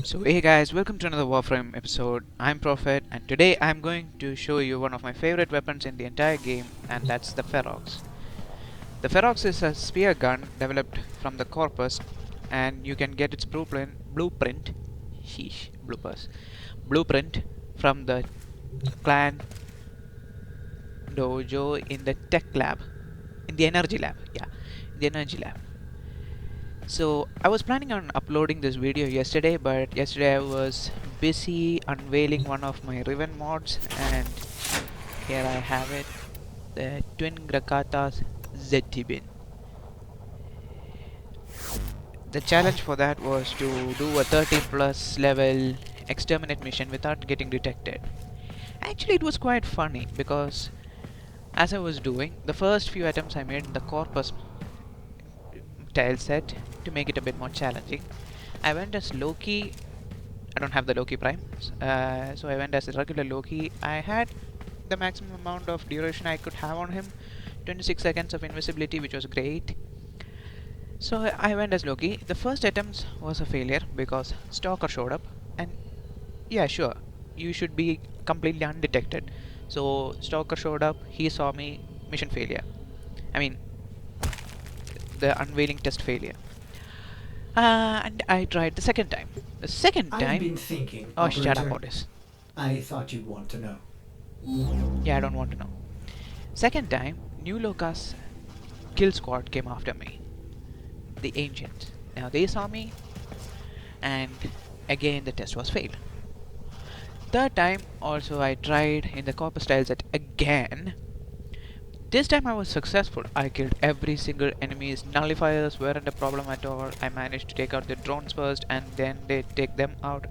So hey guys, welcome to another Warframe episode. I'm Prophet and today I'm going to show you one of my favorite weapons in the entire game, and that's the Ferox. The Ferox is a spear gun developed from the Corpus, and you can get its blueprint from the clan dojo in the tech lab, in the energy lab, the energy lab. So I was planning on uploading this video yesterday, but yesterday I was busy unveiling one of my Riven mods, and here I have it, the Twin Grakatas ZT-bin. The challenge for that was to do a 30 plus level exterminate mission without getting detected. Actually it was quite funny because as I was doing, the first few attempts I made in the Corpus tile set to make it a bit more challenging. I went as Loki. I don't have the Loki Prime, so I went as a regular Loki. I had the maximum amount of duration I could have on him, 26 seconds of invisibility, which was great. So I went as Loki. The first attempt was a failure because Stalker showed up, and yeah, sure, you should be completely undetected. So Stalker showed up, he saw me, mission failure. I mean, the unveiling test failure. And I tried the second time. The second I've time, been thinking, oh, shut up, operator. Otis. I thought you'd want to know. Yeah, I don't want to know. Second time, New Locus kill squad came after me. The ancients. Now they saw me, and again the test was failed. Third time, also I tried in the copper style set again. This time I was successful. I killed every single enemy's nullifiers weren't a problem at all. I managed to take out the drones first and then they take them out.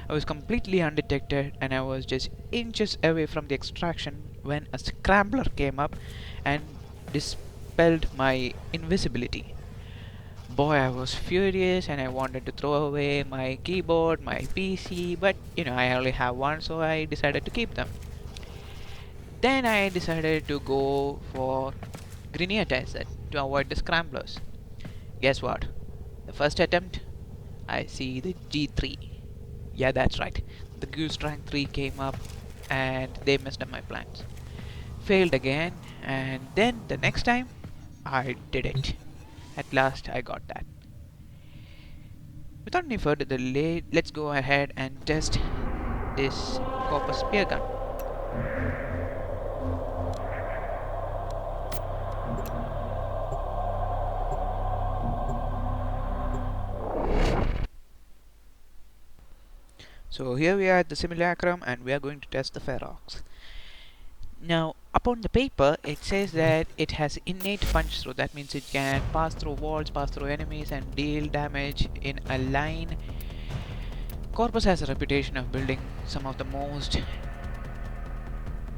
I was completely undetected and I was just inches away from the extraction when a scrambler came up and dispelled my invisibility. Boy, I was furious and I wanted to throw away my keyboard, my PC, but I only have one, so I decided to keep them. Then I decided to go for Grenier set to avoid the scramblers. Guess what? The first attempt, I see the G3. Yeah, that's right. The Goose Rank 3 came up and they messed up my plans. Failed again, and then the next time, I did it. At last, I got that. Without any further delay, let's go ahead and test this copper spear gun. So here we are at the simulacrum and we are going to test the Ferox. Now upon the paper it says that it has innate punch through. That means it can pass through walls, pass through enemies and deal damage in a line. Corpus has a reputation of building some of the most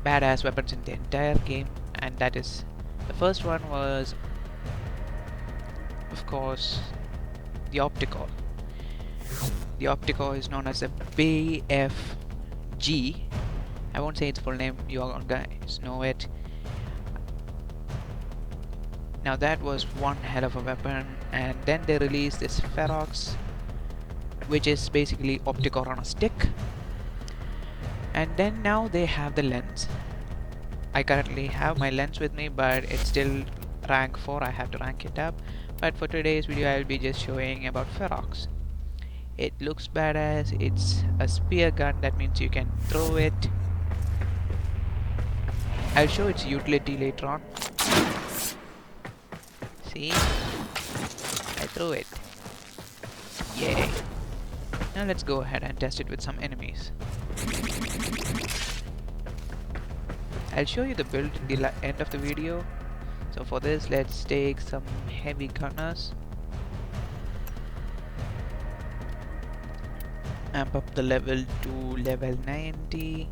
badass weapons in the entire game, and that is, the first one was of course the Optical. The Optico is known as the BFG. I won't say its full name, you all guys know it. Now that was one hell of a weapon, and then they released this Ferox, which is basically Optico on a stick. And then now they have the lens. I currently have my lens with me, but it's still rank 4, I have to rank it up. But for today's video I will be just showing about Ferox. It looks badass, it's a spear gun, that means you can throw it. I'll show its utility later on. See? I threw it. Yay. Now let's go ahead and test it with some enemies. I'll show you the build at the end of the video. So for this, let's take some heavy gunners. Amp up the level to level 90.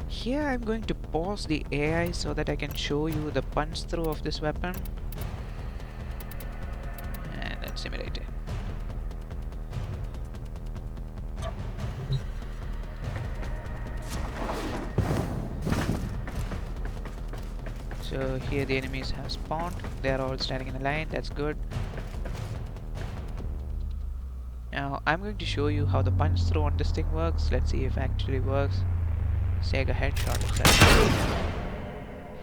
Here I'm going to pause the AI so that I can show you the punch through of this weapon. And let's simulate it. So here the enemies have spawned. They are all standing in a line, that's good. Now I'm going to show you how the punch throw on this thing works. Let's see if it actually works. Let's take a headshot inside.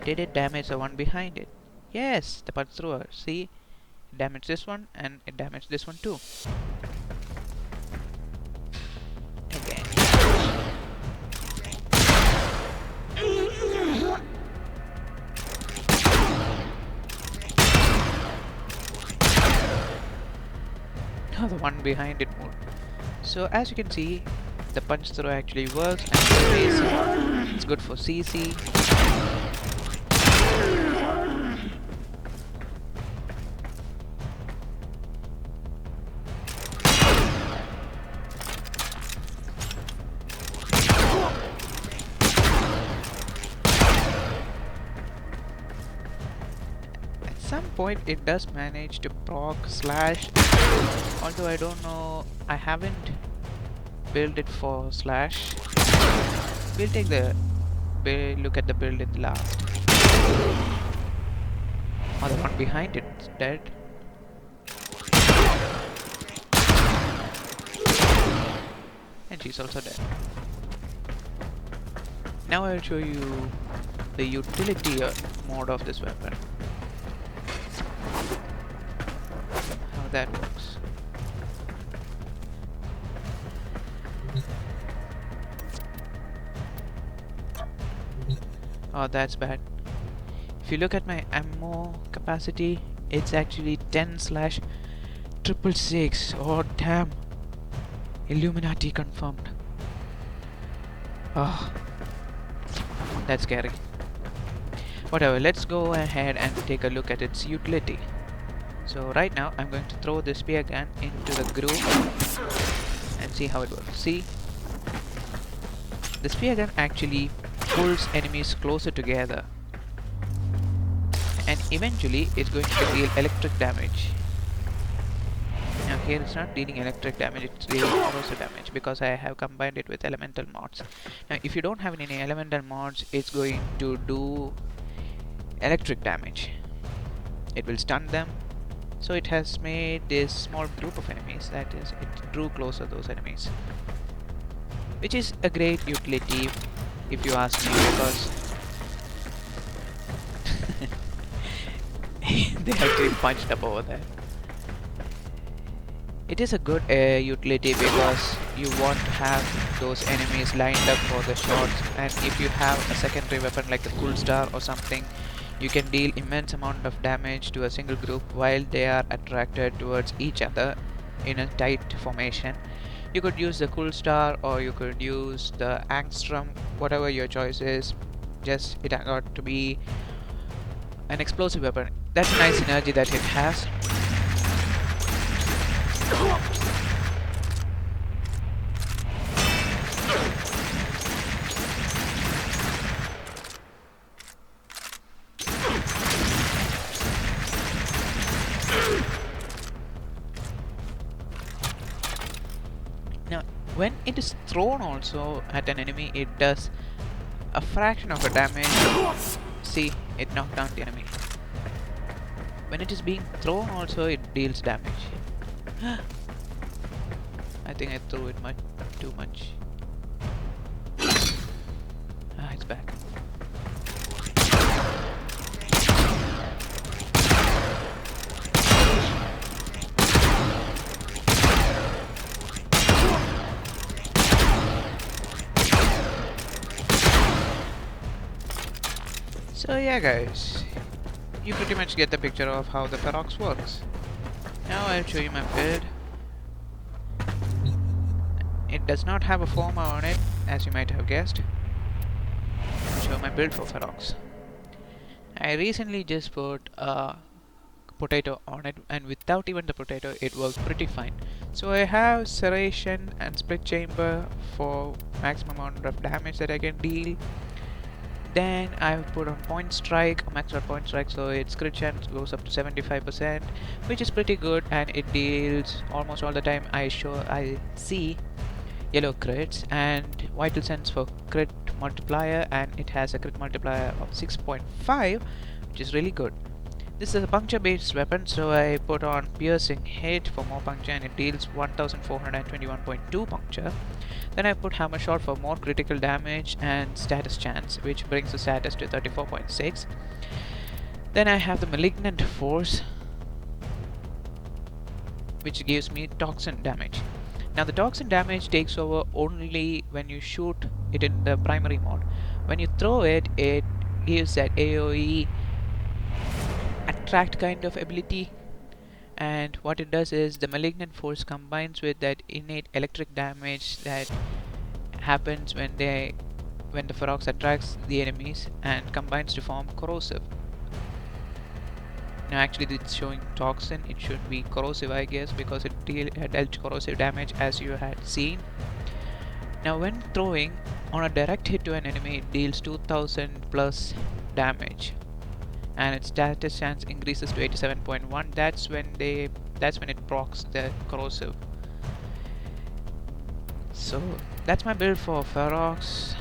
Did it damage the one behind it? Yes, the punch thrower. See? It damaged this one and it damaged this one too. Again. Now the one behind it moved. So as you can see, the punch throw actually works and it's good for CC. At some point it does manage to proc slash, although I don't know, I haven't build it for slash. We'll take the look at the build in the last. Oh, the one behind it's dead. And she's also dead. Now I'll show you the utility mode of this weapon. How that works. Oh, that's bad. If you look at my ammo capacity, it's actually 10/666. Oh, damn. Illuminati confirmed. Oh, that's scary. Whatever, let's go ahead and take a look at its utility. So right now, I'm going to throw the spear gun into the groove and see how it works. See? The spear gun actually pulls enemies closer together, and eventually it's going to deal electric damage. Now here it's not dealing electric damage, it's dealing corrosive damage because I have combined it with elemental mods. Now if you don't have any elemental mods, it's going to do electric damage. It will stun them. So it has made this small group of enemies, that is, it drew closer those enemies, which is a great utility if you ask me, because they actually punched up over there. It is a good utility because you want to have those enemies lined up for the shots, and if you have a secondary weapon like the cool star or something, you can deal immense amount of damage to a single group while they are attracted towards each other in a tight formation. You could use the cool star or you could use the angstrom, whatever your choice is. Just it got to be an explosive weapon. That's a nice synergy that it has. Now, when it is thrown also at an enemy, it does a fraction of a damage. See, it knocked down the enemy. When it is being thrown also, it deals damage. I think I threw it too much. Ah, it's back. So yeah guys, you pretty much get the picture of how the Ferox works. Now I'll show you my build. It does not have a former on it, as you might have guessed. I'll show my build for Ferox. I recently just put a potato on it, and without even the potato it works pretty fine. So I have serration and split chamber for maximum amount of damage that I can deal. Then I put on point strike, maxed out point strike, so its crit chance goes up to 75%, which is pretty good, and it deals almost all the time. I see yellow crits, and vital sense for crit multiplier, and it has a crit multiplier of 6.5, which is really good. This is a puncture based weapon, so I put on piercing hit for more puncture and it deals 1421.2 puncture. Then I put hammer shot for more critical damage and status chance, which brings the status to 34.6. Then I have the malignant force, which gives me toxin damage. Now the toxin damage takes over only when you shoot it in the primary mode. When you throw it, it gives that AoE attract kind of ability, and what it does is the malignant force combines with that innate electric damage that happens when the Ferox attracts the enemies and combines to form corrosive. Now actually it's showing toxin, it should be corrosive I guess, because it dealt corrosive damage as you had seen. Now when throwing on a direct hit to an enemy, it deals 2000 plus damage and its status chance increases to 87.1. That's when it procs the corrosive. So that's my build for Ferox.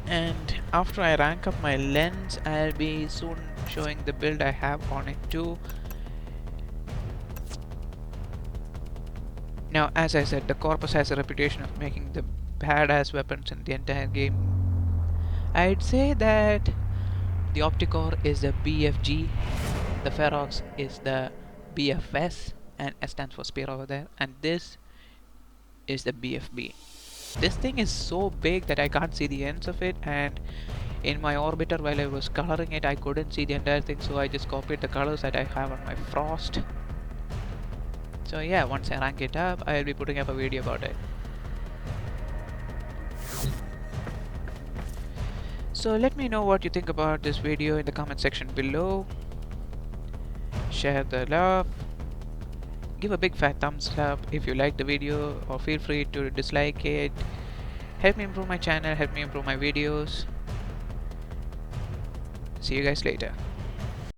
And after I rank up my lens, I'll be soon showing the build I have on it too. Now, as I said, the Corpus has a reputation of making the badass weapons in the entire game. I'd say that the Opticore is the BFG, the Ferox is the BFS, and S stands for spear over there, and this is the BFB. This thing is so big that I can't see the ends of it, and in my orbiter while I was coloring it I couldn't see the entire thing, so I just copied the colors that I have on my Frost. So yeah, once I rank it up, I'll be putting up a video about it. So let me know what you think about this video in the comment section below. Share the love. Give a big fat thumbs up if you like the video, or feel free to dislike it. Help me improve my channel, help me improve my videos. See you guys later.